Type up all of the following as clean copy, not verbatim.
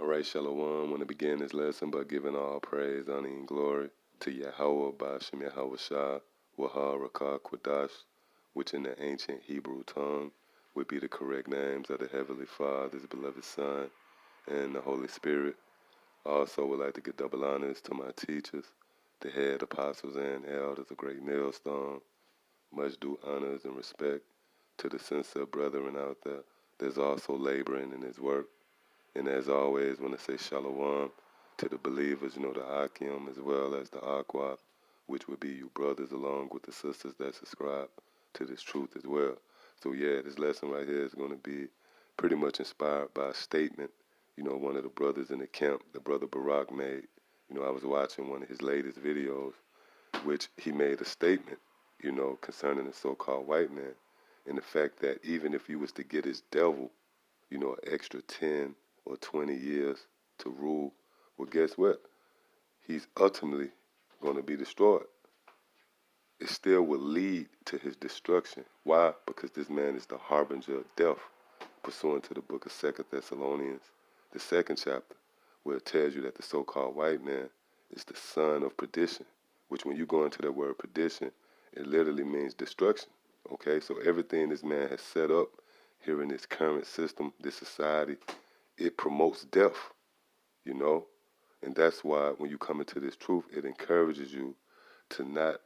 All right, Shalom. I want to begin this lesson by giving all praise, honor, and glory to Yahweh, Bashem Yahweh Shah, Wahar Rakah Kwadash, which in the ancient Hebrew tongue would be the correct names of the Heavenly Father, His beloved Son, and the Holy Spirit. I also would like to give double honors to my teachers, the head apostles and elders of Great Millstone. Much due honors and respect to the sincere brethren out there that's also laboring in His work. And as always, when I say shalom to the believers, the Akim as well as the Aqua, which would be you brothers along with the sisters that subscribe to this truth as well. So yeah, this lesson right here is going to be pretty much inspired by a statement, one of the brothers in the camp, the brother Barak made. I was watching one of his latest videos, which he made a statement, concerning the so-called white man and the fact that even if he was to get his devil, an extra 10 or 20 years to rule, well, guess what? He's ultimately going to be destroyed. It still will lead to his destruction. Why? Because this man is the harbinger of death, pursuant to the book of 2 Thessalonians, the 2nd chapter, where it tells you that the so-called white man is the son of perdition, which when you go into that word perdition, it literally means destruction. Okay, so everything this man has set up here in this current system, this society, it promotes death, and that's why when you come into this truth, it encourages you to not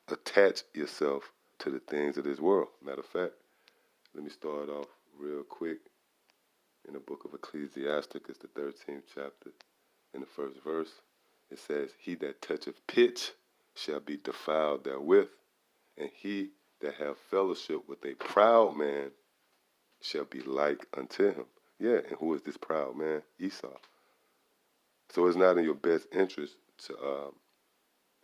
attach yourself to the things of this world. Matter of fact, let me start off real quick in the book of Ecclesiasticus, the 13th chapter, in the first verse. It says, "He that toucheth pitch shall be defiled therewith, and he that have fellowship with a proud man shall be like unto him." Yeah, and who is this proud man? Esau. So it's not in your best interest to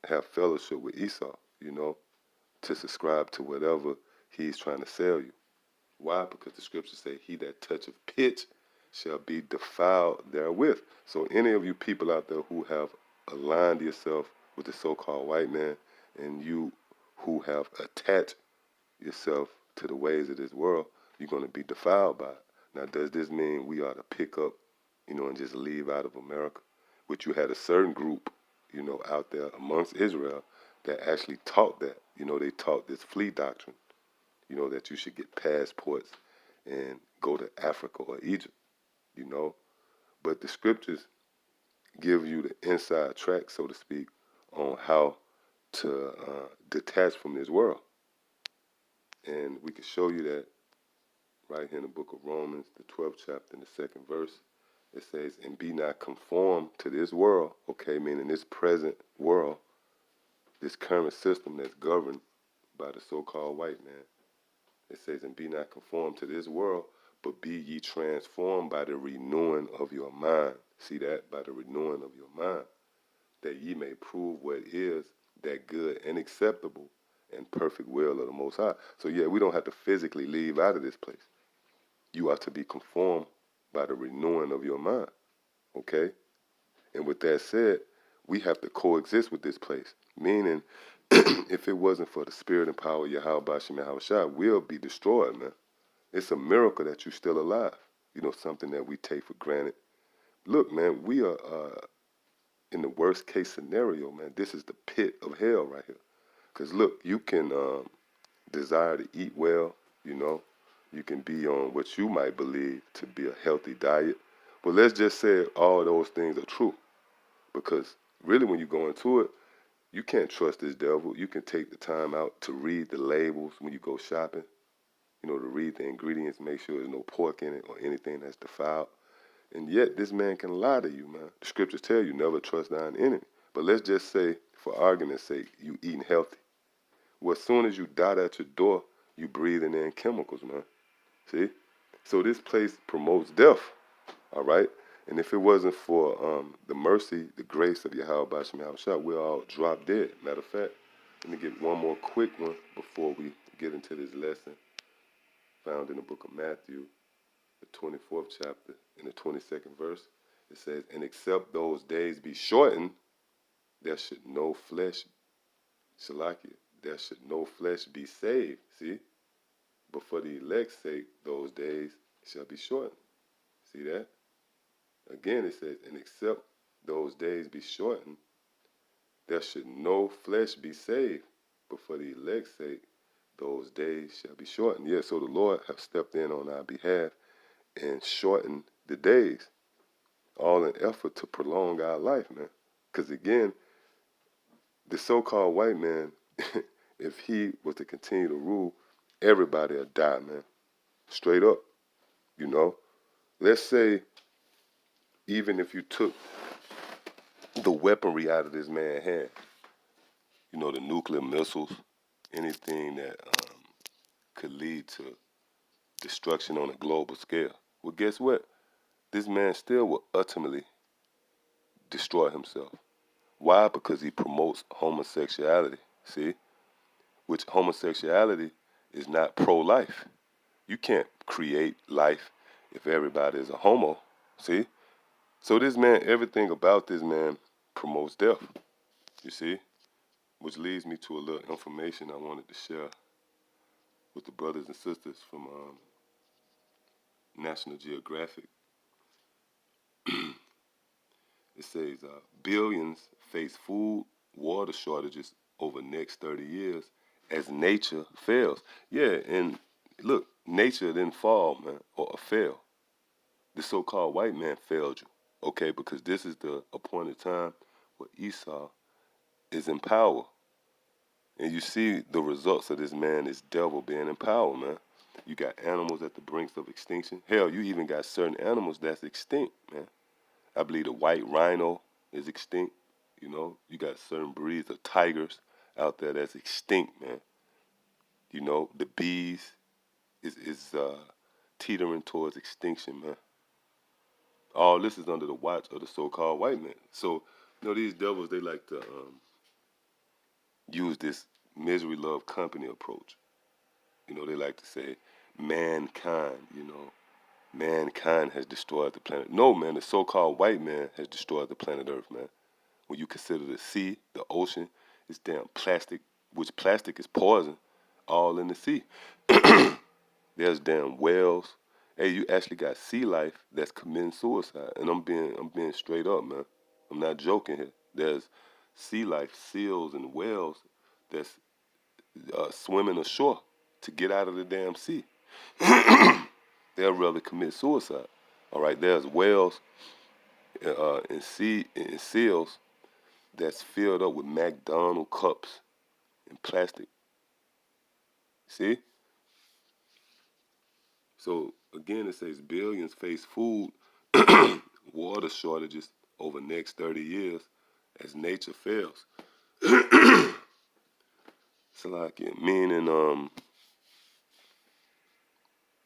have fellowship with Esau, to subscribe to whatever he's trying to sell you. Why? Because the scriptures say, "He that toucheth pitch shall be defiled therewith." So any of you people out there who have aligned yourself with the so-called white man, and you who have attached yourself to the ways of this world, you're going to be defiled by it. Now, does this mean we ought to pick up, and just leave out of America? Which you had a certain group, out there amongst Israel that actually taught that. They taught this flea doctrine, that you should get passports and go to Africa or Egypt, But the scriptures give you the inside track, so to speak, on how to detach from this world. And we can show you that right here in the book of Romans, the 12th chapter, in the 2nd verse. It says, "And be not conformed to this world," okay, meaning this present world, this current system that's governed by the so-called white man. It says, "And be not conformed to this world, but be ye transformed by the renewing of your mind." See that? By the renewing of your mind. "That ye may prove what is that good and acceptable and perfect will of the Most High." So yeah, we don't have to physically leave out of this place. You are to be conformed by the renewing of your mind. Okay? And with that said, we have to coexist with this place. Meaning, if it wasn't for the spirit and power of Yahweh Bashem Yahweh Shah, we'll be destroyed, man. It's a miracle that you're still alive. Something that we take for granted. Look, man, we are in the worst case scenario, man. This is the pit of hell right here. Because look, you can desire to eat well, You can be on what you might believe to be a healthy diet. But let's just say all those things are true. Because really when you go into it, you can't trust this devil. You can take the time out to read the labels when you go shopping, to read the ingredients, make sure there's no pork in it or anything that's defiled. And yet this man can lie to you, man. The scriptures tell you never trust thine enemy. But let's just say, for argument's sake, you eating healthy. Well, as soon as you dot at your door, you breathing in chemicals, man. See? So this place promotes death, all right? And if it wasn't for the mercy, the grace of Yahweh Bashem Yahweh Shah, we'll all drop dead. Matter of fact, let me get one more quick one before we get into this lesson found in the book of Matthew, the 24th chapter, in the 22nd verse. It says, "And except those days be shortened, there should no flesh, Shalakia, there should no flesh be saved." See? But for the elect's sake, those days shall be shortened. See that? again it says, and except those days be shortened, there should no flesh be saved, but for the elect's sake, those days shall be shortened. Yeah, so the Lord have stepped in on our behalf and shortened the days, all in effort to prolong our life, man. Because again, the so-called white man, if he was to continue to rule, everybody would die, man. Straight up, you know. Let's say even if you took the weaponry out of this man's hand, you know, the nuclear missiles, anything that could lead to destruction on a global scale. Well, guess what? This man still will ultimately destroy himself. Why? Because he promotes homosexuality, see? Which homosexuality is not pro-life. You can't create life if everybody is a homo, see? So this man, everything about this man promotes death, you see? Which leads me to a little information I wanted to share with the brothers and sisters from National Geographic. It says billions face food, water shortages over the next 30 years as nature fails. Yeah, and look, nature didn't fall, man, or fail. The so-called white man failed you, okay, because this is the appointed time where Esau is in power. And you see the results of this man, this devil being in power, man. You got animals at the brinks of extinction. Hell, you even got certain animals that's extinct, man. I believe the white rhino is extinct. You know, you got certain breeds of tigers out there that's extinct, man. You know, the bees is teetering towards extinction, man. All this is under the watch of the so-called white man. So, you know, these devils, they like to use this misery love company approach. You know, they like to say mankind, you know, mankind has destroyed the planet. No, man, the so-called white man has destroyed the planet Earth, man. When you consider the sea, the ocean, it's damn plastic, which plastic is poison, all in the sea. There's damn whales. Hey, you actually got sea life that's committing suicide. And I'm being straight up, man. I'm not joking here. There's sea life, seals and whales that's swimming ashore to get out of the damn sea. They'll rather commit suicide. All right, there's whales and seals that's filled up with McDonald's cups and plastic. See? So again, it says billions face food, water shortages over the next 30 years as nature fails. So like it meaning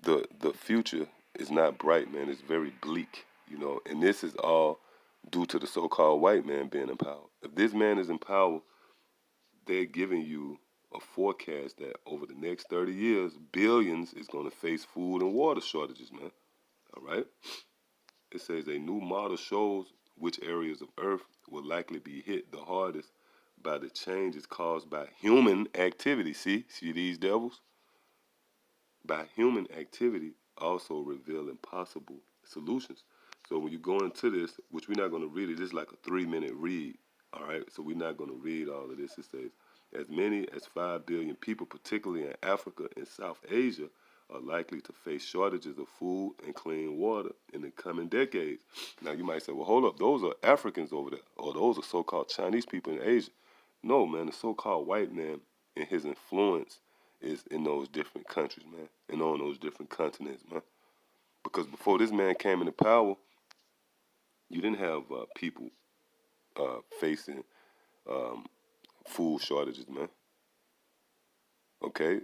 the future is not bright, man. It's very bleak, you know. And this is all due to the so-called white man being in power. If this man is in power, they're giving you a forecast that over the next 30 years, billions is going to face food and water shortages, man. All right? It says a new model shows which areas of Earth will likely be hit the hardest by the changes caused by human activity. See these devils? By human activity also revealing possible solutions. So when you go into this, which we're not going to read it, it's like a 3-minute read. All right, so we're not going to read all of this. It says, as many as 5 billion people, particularly in Africa and South Asia, are likely to face shortages of food and clean water in the coming decades. Now you might say, well, hold up, those are Africans over there, or those are so-called Chinese people in Asia. No, man, the so-called white man and his influence is in those different countries, man, and on those different continents, man. Because before this man came into power, you didn't have people facing food shortages, man. Okay?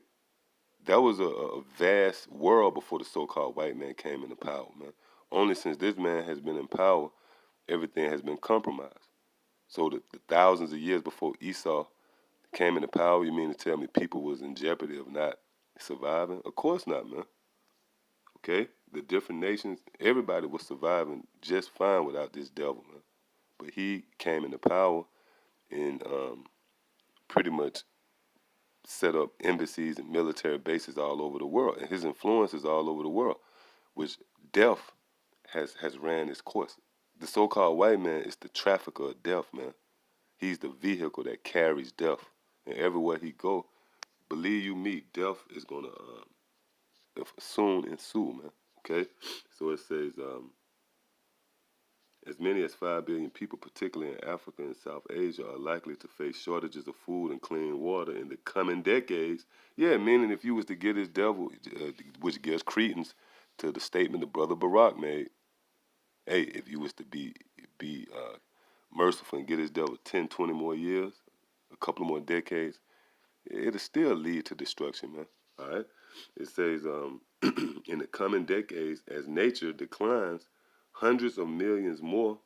That was a vast world before the so-called white man came into power, man. Only since this man has been in power, everything has been compromised. So the thousands of years before Esau came into power, you mean to tell me people was in jeopardy of not surviving? Of course not, man. Okay? The different nations, everybody was surviving just fine without this devil, man. But he came into power and pretty much set up embassies and military bases all over the world. And his influence is all over the world, which death has ran its course. The so-called white man is the trafficker of death, man. He's the vehicle that carries death. And everywhere he go, believe you me, death is going to soon ensue, man. Okay? So it says, as many as 5 billion people, particularly in Africa and South Asia, are likely to face shortages of food and clean water in the coming decades. Yeah, meaning if you was to get this devil, which gives credence to the statement the brother Barack made, hey, if you was to be merciful and get this devil 10, 20 more years, a couple more decades, it'll still lead to destruction, man. All right? It says, in the coming decades, as nature declines, hundreds of millions more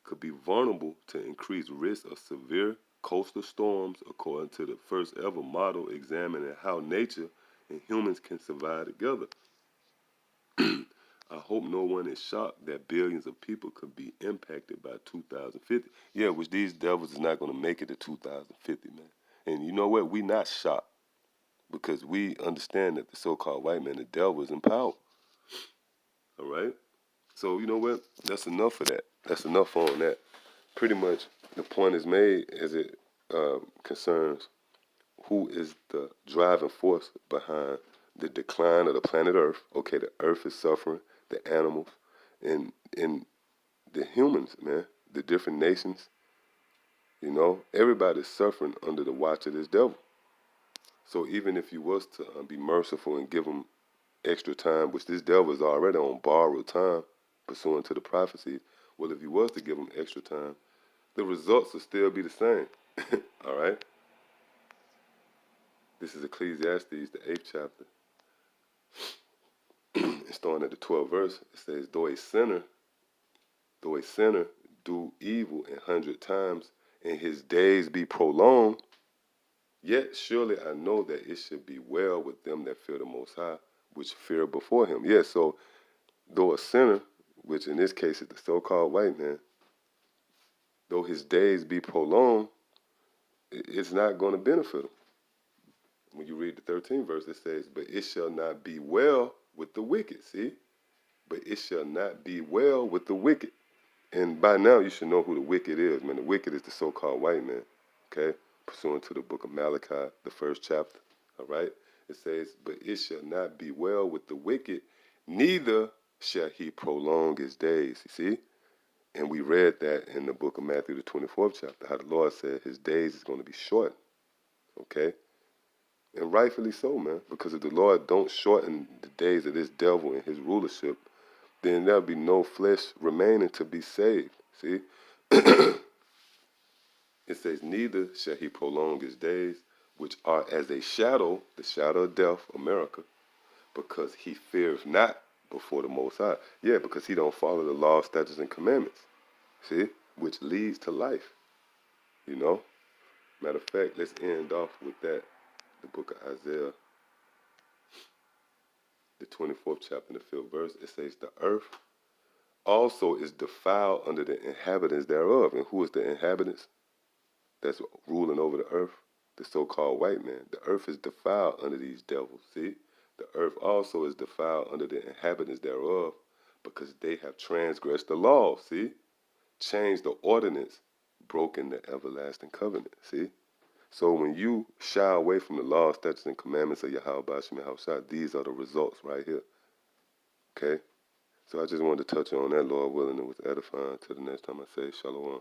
could be vulnerable to increased risk of severe coastal storms, according to the first ever model examining how nature and humans can survive together. I hope no one is shocked that billions of people could be impacted by 2050. Yeah, which these devils is not going to make it to 2050, man. And you know what? We not shocked because we understand that the so-called white man, the devil, is in power. All right? So you know what? That's enough of that. That's enough on that. Pretty much the point is made as it concerns who is the driving force behind the decline of the planet Earth. Okay, the Earth is suffering, the animals, and the humans, man, the different nations, you know, everybody's suffering under the watch of this devil. So even if you was to be merciful and give them extra time, which this devil is already on borrowed time, pursuant to the prophecies, well, if you was to give them extra time, the results will still be the same. All right? This is Ecclesiastes, the 8th chapter. Starting at the 12th verse, it says, though a sinner do evil 100 times, and his days be prolonged, yet surely I know that it should be well with them that fear the Most High, which fear before him. Yeah, so though a sinner, which in this case is the so-called white man, though his days be prolonged, it's not going to benefit him. When you read the 13th verse, it says, but it shall not be well with the wicked, see? But it shall not be well with the wicked. And by now you should know who the wicked is, man. The wicked is the so-called white man, okay? Pursuant to the book of Malachi, the 1st chapter, all right? It says, but it shall not be well with the wicked, neither shall he prolong his days, you see? And we read that in the book of Matthew, the 24th chapter, how the Lord said his days is going to be short, okay? And rightfully so, man, because if the Lord don't shorten the days of this devil and his rulership, then there'll be no flesh remaining to be saved, see? It says, neither shall he prolong his days, which are as a shadow, the shadow of death, America, because he fears not before the Most High. Yeah, because he don't follow the law, statutes, and commandments, see, which leads to life, you know? Matter of fact, let's end off with that, the book of Isaiah, the 24th chapter, the 5th verse. It says, the earth also is defiled under the inhabitants thereof. And who is the inhabitants that's ruling over the earth? The so-called white man. The earth is defiled under these devils, see? The earth also is defiled under the inhabitants thereof because they have transgressed the law, see? Changed the ordinance, broken the everlasting covenant, see? So when you shy away from the law, statutes, and commandments of Yahweh Bashim Yahushua, these are the results right here, okay? So I just wanted to touch on that, Lord willing. It was edifying. Till the next time I say shalom.